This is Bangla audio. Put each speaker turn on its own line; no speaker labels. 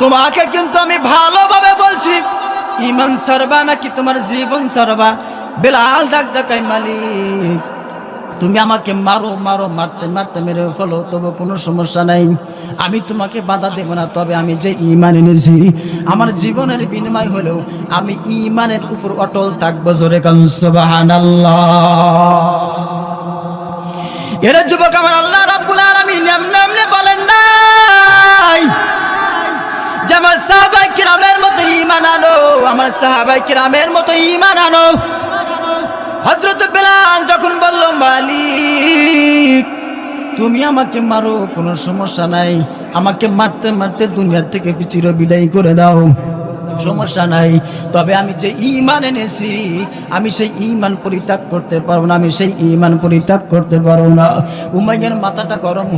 তোমাকে কিন্তু আমি ভালোভাবে বলছি, ঈমান ছাড়বা নাকি তোমার জীবন ছাড়বা? বেলাল ডাক দেখাই, মালিক তুমি আমাকে মারো মারো, মারতে মারতে মেরে ফেলো, তবে কোনো সমস্যা নাই, আমি তোমাকে বাধা দেব না। তবে আমি যে ঈমান এনেছি, আমার জীবনের বিনিময় হলেও আমি ঈমানের উপর অটল থাকবো। জোরে কান সুবহানাল্লাহ। এর যুবক আমার আল্লাহ রাব্বুল আলামিন এমনি বলেন নাই যে আমার সাহাবায়ে কিরামের মতো ঈমান আনো, আমার সাহাবায়ে কিরামের মতো ঈমান আনো। হযরত বেলাল যখন বলল, মালিক তুমি আমাকে মারো, কোনো সমস্যা নাই, আমাকে মারতে মারতে দুনিয়া থেকে চির বিদায় করে দাও, সমস্যা নাই, তবে আমি যে ঈমান এনেছি আমি সেই ঈমান পরিত্যাগ করতে পারবো না, আমি সেই ঈমান পরিত্যাগ করতে পারবো না। উমাইয়ার মাথাটা গরম